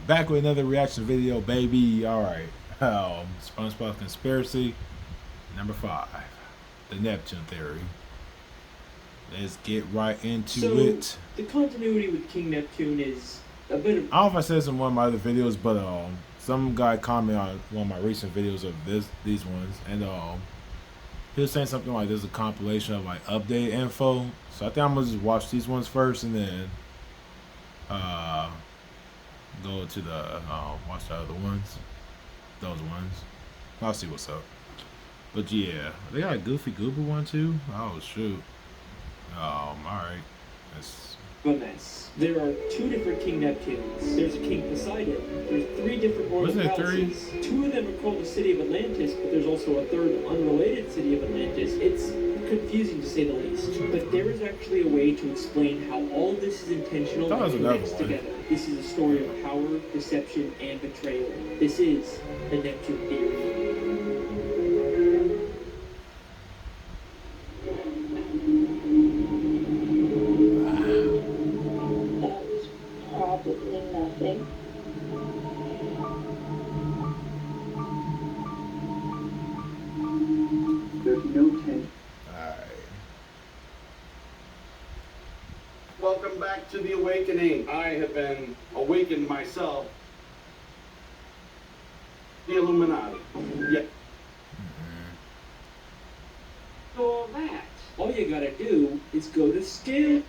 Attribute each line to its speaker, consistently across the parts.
Speaker 1: Back with another reaction video, baby. Alright. SpongeBob Conspiracy number 5. The Neptune Theory. Let's get right into it.
Speaker 2: The continuity with King Neptune is a bit of...
Speaker 1: I don't know if I said this in one of my other videos, but some guy commented on one of my recent videos of these ones, and he was saying something like there's a compilation of like update info. So I think I'm gonna just watch these ones first and then go to the watch the other ones. Those ones. I'll see what's up. But yeah, they got a Goofy Goober one too. Oh shoot. Alright. That's
Speaker 2: a mess. There are 2 different King Neptunes. There's a King Poseidon. There's 3 different royal palaces. 2 of them are called the City of Atlantis, but there's also a third unrelated City of Atlantis. It's confusing to say the least. But there is actually a way to explain how all of this is intentional and connects together. This is a story of power, deception, and betrayal. This is the Neptune Theory.
Speaker 3: Nothing. There's no tent.
Speaker 1: alright.
Speaker 4: Welcome back to the awakening. I have been awakened myself. The Illuminati. Yeah.
Speaker 2: All that. All you gotta do is go to scale.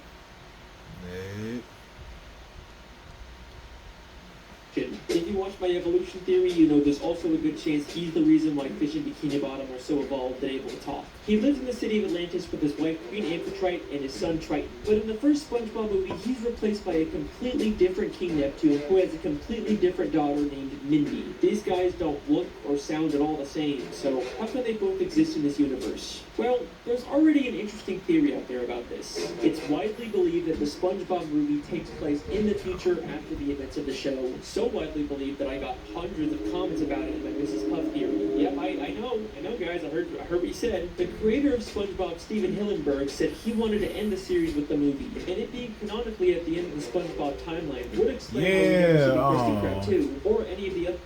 Speaker 2: If you watch my evolution theory, you know there's also a good chance he's the reason why fish in Bikini Bottom are so evolved and able to talk. He lives in the city of Atlantis with his wife Queen Amphitrite and his son Triton. But in the first SpongeBob movie, he's replaced by a completely different King Neptune who has a completely different daughter named Mindy. These guys don't look or sound at all the same, so how can they both exist in this universe? Well, there's already an interesting theory out there about this. It's widely believed that the SpongeBob movie takes place in the future after the events of the show. So widely believed that I got hundreds of comments about it in my Mrs. Puff theory. Yep, I know guys, I heard what you said. The creator of SpongeBob, Steven Hillenburg, said he wanted to end the series with the movie, and it being canonically at the end of the SpongeBob timeline would explain why we never see the Krusty Krab 2, or any of the other...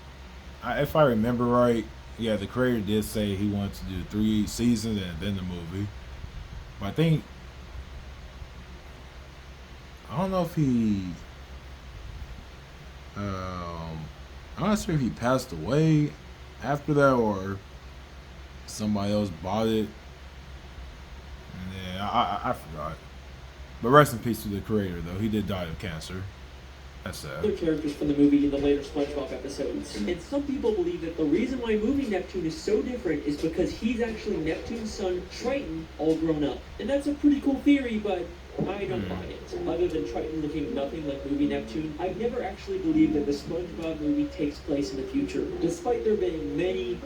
Speaker 1: If I remember right, yeah, the creator did say he wanted to do 3 seasons and then the movie. But I think, I don't know if he, I'm not sure if he passed away after that or somebody else bought it. And then I forgot. But rest in peace to the creator, though. He did die of cancer. That's sad.
Speaker 2: Other characters from the movie in the later SpongeBob episodes. And some people believe that the reason why movie Neptune is so different is because he's actually Neptune's son, Triton, all grown up. And that's a pretty cool theory, but I don't buy it. Other than Triton looking nothing like movie Neptune, I've never actually believed that the SpongeBob movie takes place in the future. Despite there being many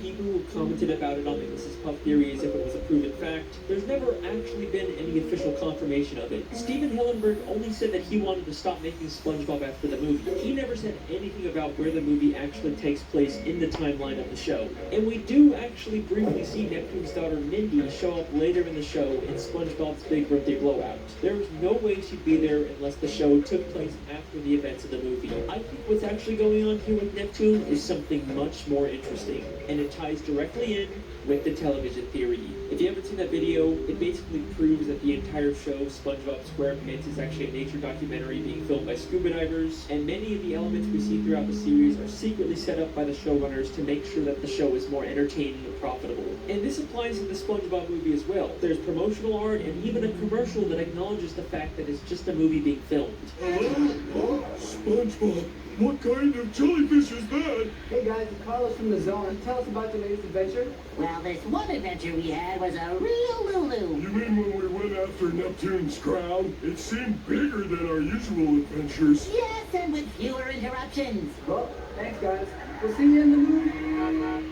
Speaker 2: people who commented about it on the Mrs. Puff theory as if it was a proven fact, there's never actually been any official confirmation of it. Steven Hillenburg only said that he wanted to stop making SpongeBob after the movie. He never said anything about where the movie actually takes place in the timeline of the show. And we do actually briefly see Neptune's daughter Mindy show up later in the show in SpongeBob's Big Birthday Blowout. There's no way she'd be there unless the show took place after the events of the movie. I think what's actually going on here with Neptune is something much more interesting, and it ties directly in with the television theory. If you haven't seen that video, it basically proves that the entire show, SpongeBob SquarePants, is actually a nature documentary being filmed by scuba divers, and many of the elements we see throughout the series are secretly set up by the showrunners to make sure that the show is more entertaining and profitable. And this applies to the SpongeBob movie as well. There's promotional art and even a commercial that acknowledges the fact that it's just a movie being filmed.
Speaker 5: Hello? SpongeBob, what kind of jellyfish is that?
Speaker 6: Hey guys, it's Carlos from the Zone. Tell us about your latest adventure.
Speaker 7: Well, this one adventure we had was a real Lulu.
Speaker 5: You mean when we went after Neptune's crown? It seemed bigger than our usual adventures.
Speaker 7: Yes, and with fewer interruptions.
Speaker 6: Well, thanks guys. We'll see you in the movie.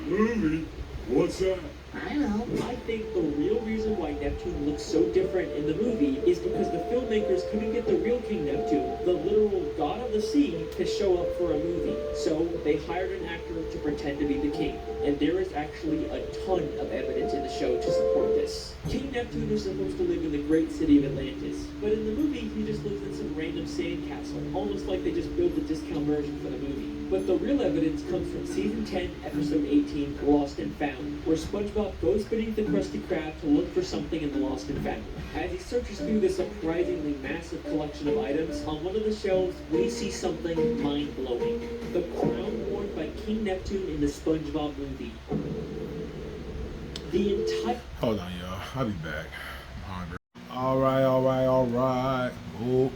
Speaker 5: Movie? What's that?
Speaker 7: I know.
Speaker 2: I think the real reason why Neptune looks so different in the movie is because the filmmakers couldn't get the real King Neptune, the literal god of the sea, to show up for a movie. So they hired an actor to pretend to be the king. And there is actually a ton of evidence in the show to support this. King Neptune is supposed to live in the great city of Atlantis, but in the movie he just lives in some random sandcastle, almost like they just built a discount version for the movie. But the real evidence comes from season 10, episode 18, Lost and Found, where Spongebob goes beneath the Krusty Krab to look for something in the Lost and Found. As he searches through this surprisingly massive collection of items, on one of the shelves, we see something mind-blowing. The crown worn by King Neptune in the Spongebob movie. The entire...
Speaker 1: Hold on, y'all. I'll be back. I'm hungry. Alright. Oh.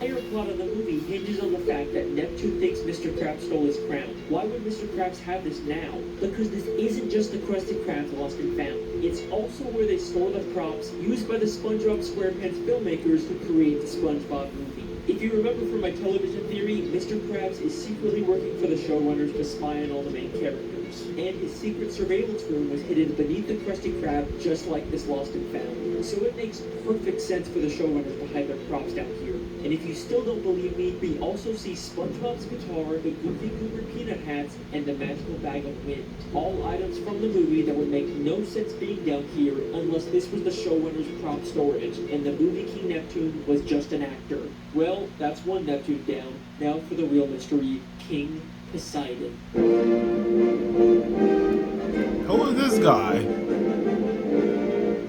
Speaker 2: The entire plot of the movie hinges on the fact that Neptune thinks Mr. Krabs stole his crown. Why would Mr. Krabs have this now? Because this isn't just the Krusty Krabs Lost and Found. It's also where they store the props used by the SpongeBob SquarePants filmmakers to create the SpongeBob movie. If you remember from my television theory, Mr. Krabs is secretly working for the showrunners to spy on all the main characters. And his secret surveillance room was hidden beneath the Krusty Krab, just like this Lost and Found. So it makes perfect sense for the showrunners to hide their props down here. And if you still don't believe me, we also see SpongeBob's guitar, the Goofy Goober peanut hats, and the magical bag of wind. All items from the movie that would make no sense being down here unless this was the showrunner's prop storage, and the movie King Neptune was just an actor. Well, that's one Neptune down. Now for the real mystery, King Poseidon.
Speaker 1: Who is this guy?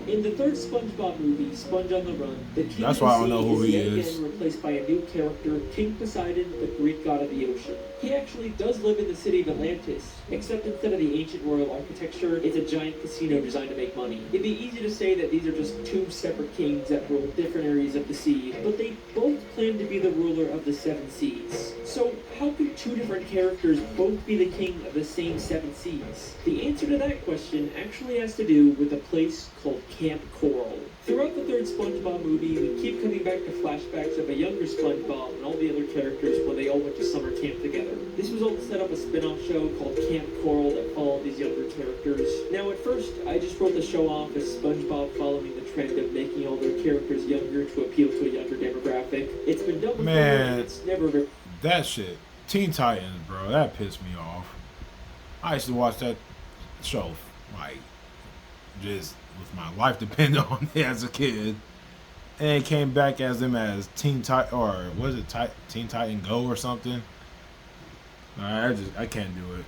Speaker 2: In the third SpongeBob movie, Sponge on the Run, the King
Speaker 1: That's
Speaker 2: of the
Speaker 1: why I don't
Speaker 2: Sea
Speaker 1: know who
Speaker 2: is
Speaker 1: he
Speaker 2: yet
Speaker 1: is.
Speaker 2: again replaced by a new character, King Poseidon, the Greek god of the ocean. He actually does live in the city of Atlantis, except instead of the ancient royal architecture, it's a giant casino designed to make money. It'd be easy to say that these are just two separate kings that rule different areas of the sea, but they both claim to be the ruler of the seven seas. So how could two different characters both be the king of the same seven seas? The answer to that question actually has to do with a place called Camp Coral. Throughout the third SpongeBob movie, we keep coming back to flashbacks of a younger SpongeBob and all the other characters when they all went to summer camp together. This was all to set up a spin-off show called Camp Coral that followed these younger characters. Now, at first, I just wrote the show off as SpongeBob following the trend of making all their characters younger to appeal to a younger demographic. It's been done before,
Speaker 1: Man.
Speaker 2: it's never been...
Speaker 1: That shit. Teen Titans, bro. That pissed me off. I used to watch that show, like, just with my life depending on it as a kid. And it came back as them as Teen Titan, or was it Teen Titan Go or something? I can't do it.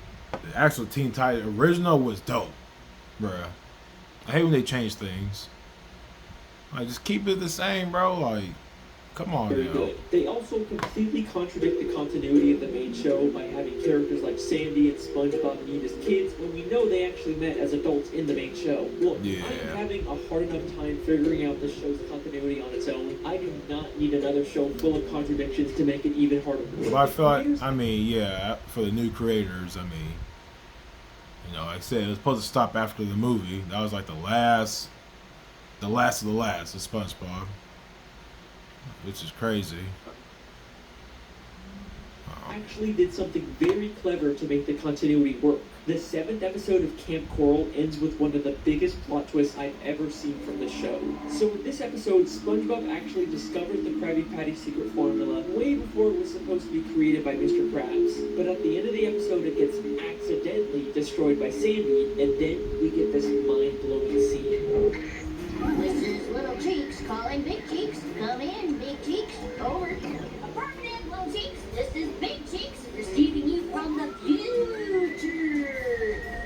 Speaker 1: The actual Teen Titan original was dope, bruh. I hate when they change things. Like, just keep it the same, bro. Like, come on
Speaker 2: very
Speaker 1: now.
Speaker 2: good. They also completely contradict the continuity of the main show by having characters like Sandy and SpongeBob meet as kids when we know they actually met as adults in the main show. Look,
Speaker 1: Yeah.
Speaker 2: I'm having a hard enough time figuring out the show's continuity on its own. I do not need another show full of contradictions to make it even harder.
Speaker 1: But I feel like, I mean, yeah, for the new creators, I mean, you know, like I said, it was supposed to stop after the movie. That was like the last of SpongeBob, which is crazy.
Speaker 2: Actually did something very clever to make the continuity work. The 7th episode of Camp Coral ends with one of the biggest plot twists I've ever seen from the show. So in this episode, SpongeBob actually discovers the Krabby Patty secret formula way before it was supposed to be created by Mr. Krabs. But at the end of the episode, it gets accidentally destroyed by Sandy, and then we get this mind-blowing scene.
Speaker 7: This is Little Cheeks calling Big Cheeks. Come in, Big Cheeks. Over. Affirmative, Little Cheeks. This is Big Cheeks receiving you from the future.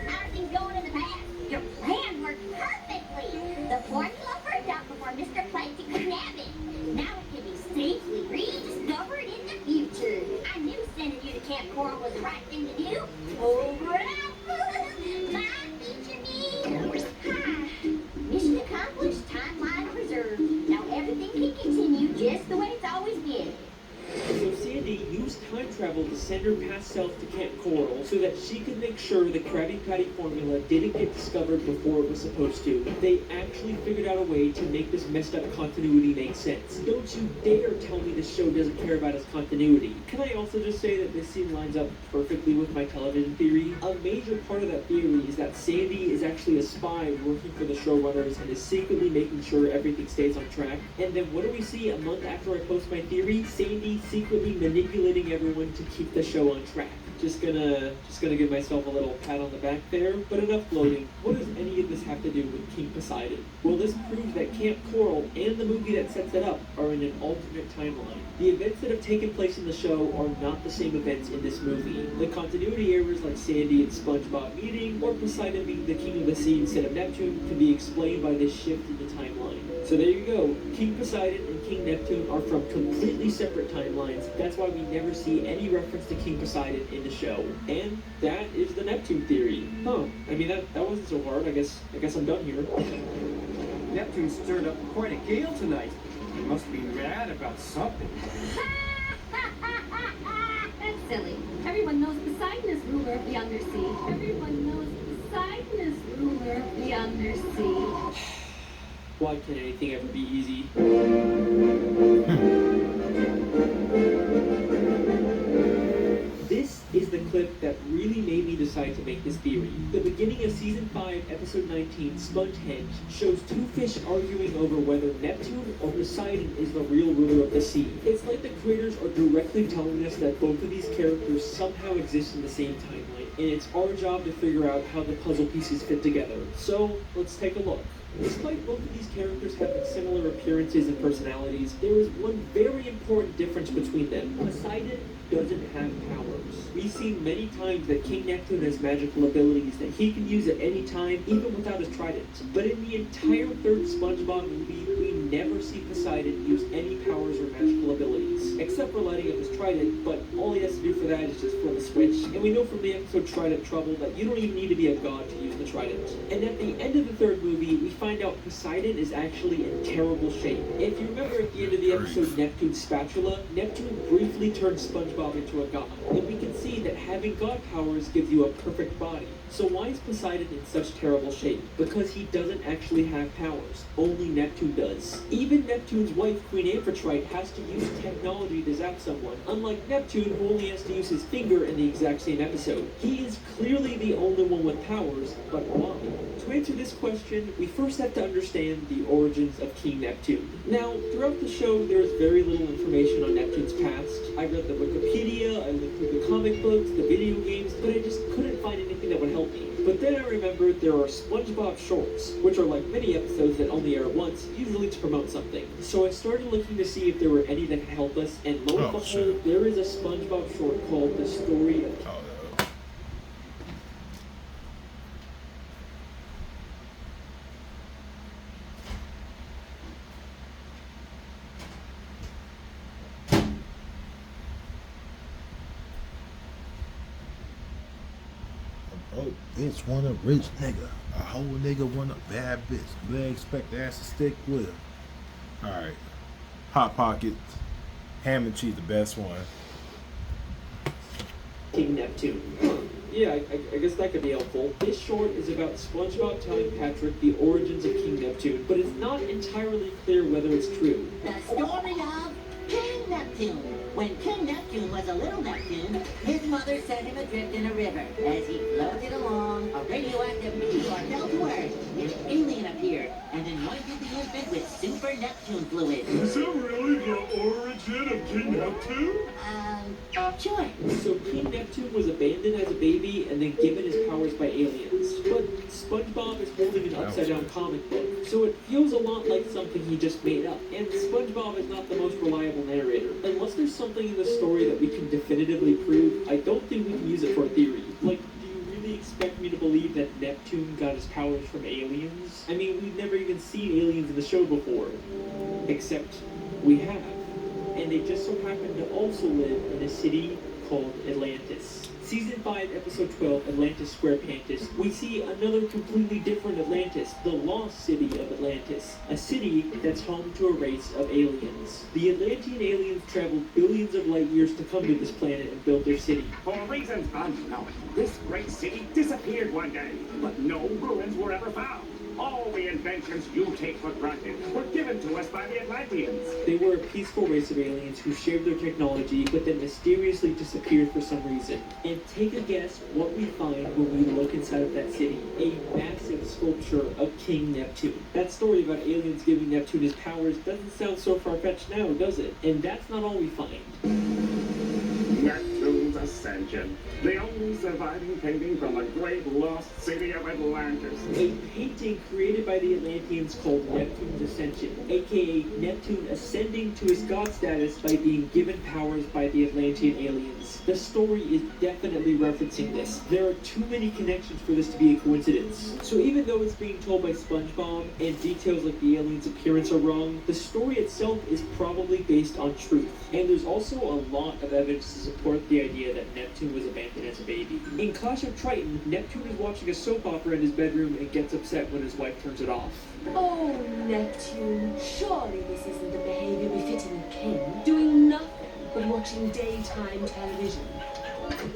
Speaker 7: How are things going in the past? Your plan worked perfectly. The formula worked out before Mr. Plankton could nab it. Now it can be safely rediscovered in the future. I knew sending you to Camp Coral was the right thing to do. Over and out. Bye, future me. Hi. Mission accomplished, timeline preserved. Now everything can continue just the way it's always been.
Speaker 2: So Sandy used time time travel to send her past self to Camp Coral so that she could make sure the Krabby Patty formula didn't get discovered before it was supposed to. They actually figured out a way to make this messed up continuity make sense. Don't you dare tell me this show doesn't care about its continuity. Can I also just say that this scene lines up perfectly with my television theory? A major part of that theory is that Sandy is actually a spy working for the showrunners and is secretly making sure everything stays on track. And then what do we see a month after I post my theory? Sandy secretly manipulating everyone to keep the show on track. Just gonna give myself a little pat on the back there, but enough gloating. What does any of this have to do with King Poseidon? Well, this proves that Camp Coral and the movie that sets it up are in an alternate timeline. The events that have taken place in the show are not the same events in this movie. The continuity errors like Sandy and Spongebob meeting, or Poseidon being the king of the sea instead of Neptune, can be explained by this shift in the timeline. So there you go. King Poseidon and King Neptune are from completely separate timelines. That's why we never see any reference to King Poseidon in the show. And that is the Neptune theory. Huh. I mean, that wasn't so hard. I guess I'm done here.
Speaker 6: Neptune stirred up quite a gale tonight. He must be mad about something.
Speaker 7: That's silly. Everyone knows Poseidon is ruler of the undersea. Everyone knows Poseidon is ruler of the undersea.
Speaker 2: Why can anything ever be easy? This is the clip that really made me decide to make this theory. The beginning of Season 5, Episode 19, Spongehenge, shows two fish arguing over whether Neptune or Poseidon is the real ruler of the sea. It's like the creators are directly telling us that both of these characters somehow exist in the same timeline, and it's our job to figure out how the puzzle pieces fit together. So, let's take a look. Despite both of these characters having similar appearances and personalities, there is one very important difference between them. Poseidon doesn't have powers. We've seen many times that King Neptune has magical abilities that he can use at any time, even without his trident. But in the entire third SpongeBob movie, we never see Poseidon use any powers or magical abilities, except for lighting up his trident, but all he has to do for that is just flip a switch. And we know from the episode Trident Trouble that you don't even need to be a god to use the trident. And at the end of the third movie, we find out Poseidon is actually in terrible shape. If you remember at the end of the episode Neptune's Spatula, Neptune briefly turned SpongeBob into a god. And we can see that having god powers gives you a perfect body. So why is Poseidon in such terrible shape? Because he doesn't actually have powers. Only Neptune does. Even Neptune's wife, Queen Amphitrite, has to use technology to zap someone, unlike Neptune, who only has to use his finger in the exact same episode. He is clearly the only one with powers, but why? To answer this question, we first have to understand the origins of King Neptune. Now, throughout the show, there is very little information on Neptune's past. I read the Wikipedia, I looked through the comic books, the video games, but I just couldn't find anything that would help me. But then I remembered there are SpongeBob shorts, which are like mini episodes that only air once, usually to promote something. So I started looking to see if there were any that could help us, and lo and behold, there is a SpongeBob short called The Story of King.
Speaker 1: Oh, bitch want a rich nigga. A whole nigga want a bad bitch. They expect the ass to stick with him. Alright. Hot Pocket. Ham and cheese, the best one.
Speaker 2: King Neptune. Yeah, I guess that could be helpful. This short is about SpongeBob telling Patrick the origins of King Neptune, but it's not entirely clear whether it's true.
Speaker 8: The story of King Neptune. When King Neptune was a little Neptune, his mother set him adrift in a river. As he floated along, a radioactive meteor fell to Earth. An alien appeared and anointed the infant with super Neptune fluid.
Speaker 5: Is that really the origin of King Neptune?
Speaker 8: Sure.
Speaker 2: So King Neptune was abandoned as a baby and then given his powers by aliens. But SpongeBob is holding an upside-down comic book, so it feels a lot like something he just made up. And SpongeBob is not the most reliable narrator. Unless there's something in the story that we can definitively prove, I don't think we can use it for a theory. Like, do you really expect me to believe that Neptune got his powers from aliens? I mean, we've never even seen aliens in the show before. Except we have. And they just so happen to also live in a city called Atlantis. Season 5, Episode 12, Atlantis Square Pantis, we see another completely different Atlantis, the lost city of Atlantis, a city that's home to a race of aliens. The Atlantean aliens traveled billions of light years to come to this planet and build their city.
Speaker 9: For reasons unknown, this great city disappeared one day, but no ruins were ever found. All the inventions you take for granted were given to us by the Atlanteans.
Speaker 2: They were a peaceful race of aliens who shared their technology, but then mysteriously disappeared for some reason. And take a guess what we find when we look inside of that city. A massive sculpture of King Neptune. That story about aliens giving Neptune his powers doesn't sound so far-fetched now, does it? And that's not all we find.
Speaker 9: Neptune's Ascension, the only surviving painting from the great lost city of Atlantis.
Speaker 2: A painting created by the Atlanteans called Neptune's Ascension, aka Neptune ascending to his god status by being given powers by the Atlantean aliens. The story is definitely referencing this. There are too many connections for this to be a coincidence. So even though it's being told by Spongebob and details like the aliens' appearance are wrong, the story itself is probably based on truth. And there's also a lot of evidence to support the idea that Neptune was abandoned as a baby. In Clash of Triton, Neptune is watching a soap opera in his bedroom and gets upset when his wife turns it off.
Speaker 10: Oh, Neptune, surely this isn't the behavior befitting a king, doing nothing but watching daytime television.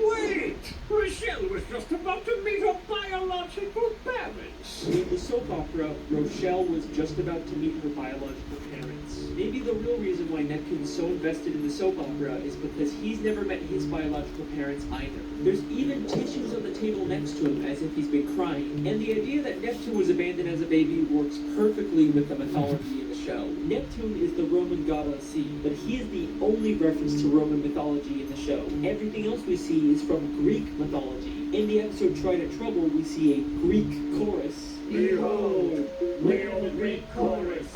Speaker 9: Wait! Rochelle was just about to meet her biological parents.
Speaker 2: In the soap opera, Rochelle was just about to meet her biological parents. Maybe the real reason why Neptune is so invested in the soap opera is because he's never met his biological parents either. There's even tissues on the table next to him as if he's been crying. And the idea that Neptune was abandoned as a baby works perfectly with the mythology in the show. Neptune is the Roman god of the sea, but he is the only reference to Roman mythology in the show. Everything else we see is from Greek mythology. In the episode Trident Trouble, we see a Greek chorus.
Speaker 5: Behold, we are the Greek chorus.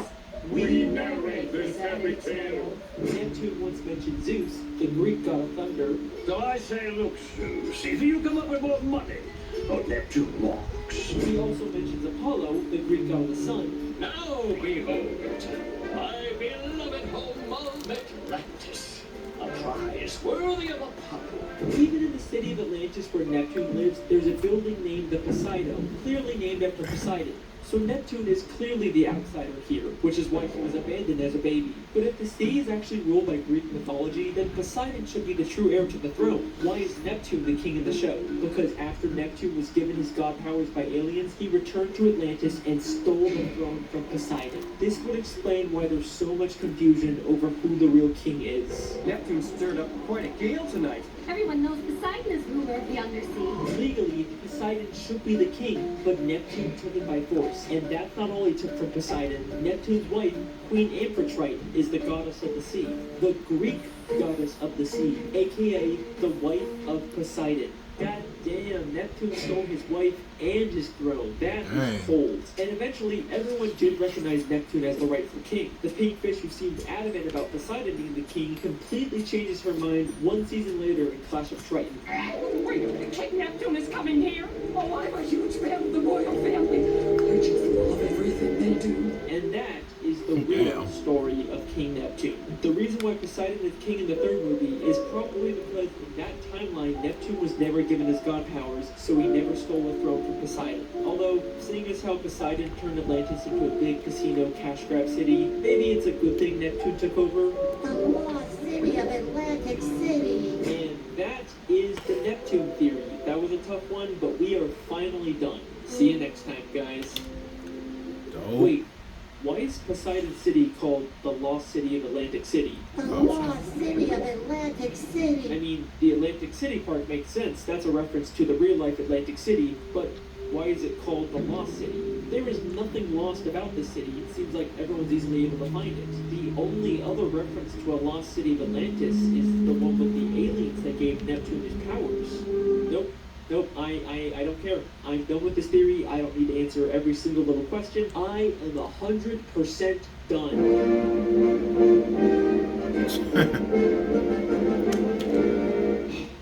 Speaker 5: We narrate this epic tale.
Speaker 2: Neptune once mentioned Zeus, the Greek god of thunder.
Speaker 9: So I say, look, Zeus, either you come up with more money, or Neptune walks.
Speaker 2: He also mentions Apollo, the Greek god of the sun.
Speaker 9: Now behold, my beloved home of Atlantis, a prize worthy of Apollo.
Speaker 2: Even in the city of Atlantis where Neptune lives, there's a building named the Poseidon, clearly named after Poseidon. So Neptune is clearly the outsider here, which is why he was abandoned as a baby. But if the sea is actually ruled by Greek mythology, then Poseidon should be the true heir to the throne. Why is Neptune the king of the show? Because after Neptune was given his god powers by aliens, he returned to Atlantis and stole the throne from Poseidon. This would explain why there's so much confusion over who the real king is.
Speaker 6: Neptune stirred up quite a gale tonight.
Speaker 7: Everyone knows Poseidon is ruler of the undersea.
Speaker 2: Legally, Poseidon should be the king, but Neptune took it by force. And that's not all he took from Poseidon. Neptune's wife, Queen Amphitrite, is the goddess of the sea. The Greek goddess of the sea, aka the wife of Poseidon. God damn, Neptune stole his wife and his throne. That is cold. And eventually, everyone did recognize Neptune as the rightful king. The pink fish who seemed adamant about Poseidon being the king completely changes her mind one season later in Clash of Triton.
Speaker 10: Wait a minute, King Neptune is coming here? Oh, I'm a huge fan of the royal family. I just love everything they do.
Speaker 2: And that is the real story of King Neptune. The reason why Poseidon is king in the third movie is probably because in that timeline, Neptune was never given his god powers, so he never stole the throne from Poseidon. Although, seeing as how Poseidon turned Atlantis into a big casino cash grab city, maybe it's a good thing Neptune took over.
Speaker 8: The lost city of Atlantic City.
Speaker 2: And that is the Neptune theory. That was a tough one, but we are finally done. See you next time, guys. Wait, why is Poseidon City called the Lost City of Atlantic City?
Speaker 8: The lost city of Atlantic City.
Speaker 2: I mean, the Atlantic City part makes sense. That's a reference to the real-life Atlantic City, but why is it called the Lost City? There is nothing lost about this city. It seems like everyone's easily able to find it. The only other reference to a lost city of Atlantis is the one with the aliens that gave Neptune his powers. Nope, I don't care. I'm done with this theory. I don't need to answer every single little question. I am 100% done.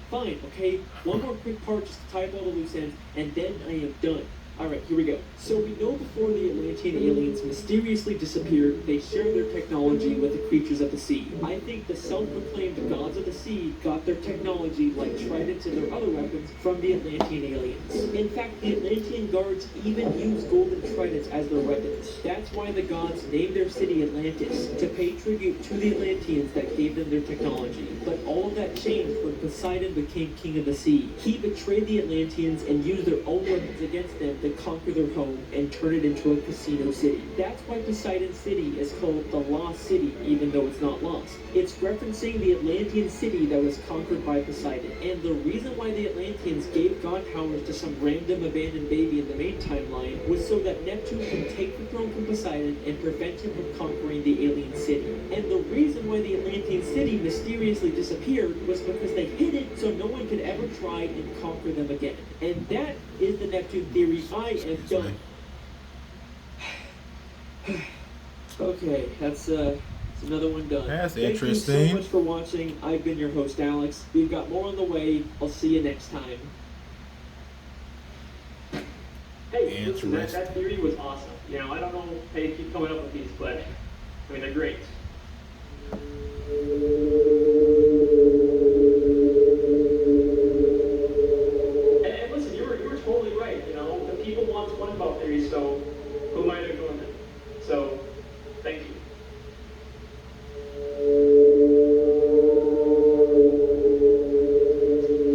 Speaker 2: Fine, okay? One more quick part just to tie up all the loose ends, and then I am done. Alright, here we go. So we know before the Atlantean aliens mysteriously disappeared, they shared their technology with the creatures of the sea. I think the self-proclaimed gods of the sea got their technology, like tridents and their other weapons, from the Atlantean aliens. In fact, the Atlantean guards even use golden tridents as their weapons. That's why the gods named their city Atlantis, to pay tribute to the Atlanteans that gave them their technology. But all of that changed when Poseidon became king of the sea. He betrayed the Atlanteans and used their own weapons against them to conquer their home and turn it into a casino city. That's why Poseidon City is called the Lost City, even though it's not lost. It's referencing the Atlantean city that was conquered by Poseidon. And the reason why the Atlanteans gave god powers to some random abandoned baby in the main timeline was so that Neptune can take the throne from Poseidon and prevent him from conquering the alien city. And the reason why the Atlantean city mysteriously disappeared was because they hid it so no one could ever try and conquer them again. And that is the Neptune theory. I am done. Okay, that's another one done.
Speaker 1: That's
Speaker 2: Thank
Speaker 1: interesting.
Speaker 2: you so much for watching. I've been your host, Alex. We've got more on the way. I'll see you next time. Hey, listen, that theory was awesome. You know, I don't know how you keep coming up with these, but I mean, they're great. And listen, you were totally right. You know, the people want Spongebob theories, so who am I to ignore them? So, thank you.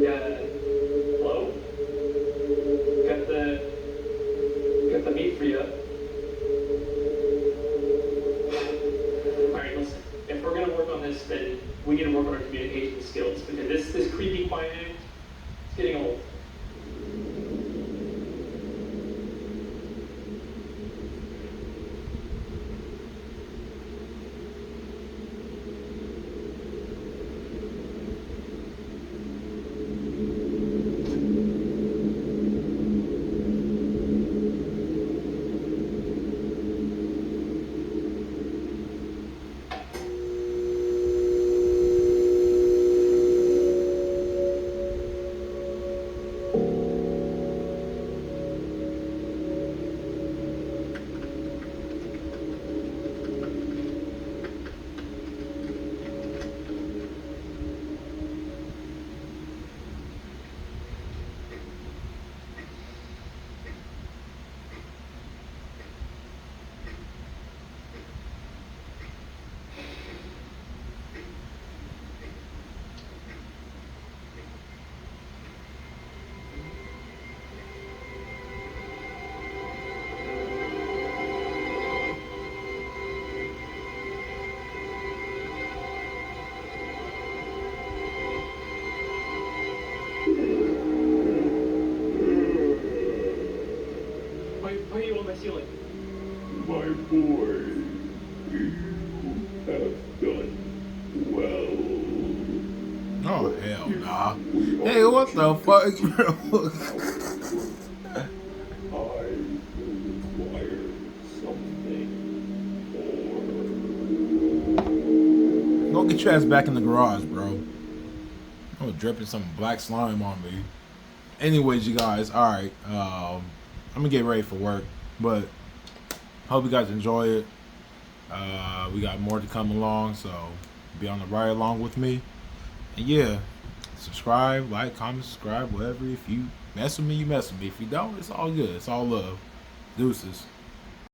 Speaker 2: Yeah. Hello? Got the meat for you. Alright, listen. If we're gonna work on this, then we need to work on our communication skills, because this creepy quiet act, it's getting old. Why are you on my ceiling?
Speaker 5: My boy, you have done well.
Speaker 1: Oh, hell nah. Hey, what the fuck, bro?
Speaker 5: I require something more.
Speaker 1: Go get your ass back in the garage, bro. Oh, dripping some black slime on me. Anyways, you guys, alright. I'm gonna get ready for work, but hope you guys enjoy it. We got more to come along, so be on the ride along with me. And yeah, subscribe, like, comment, subscribe, whatever. If you mess with me, you mess with me. If you don't, it's all good. It's all love. Deuces.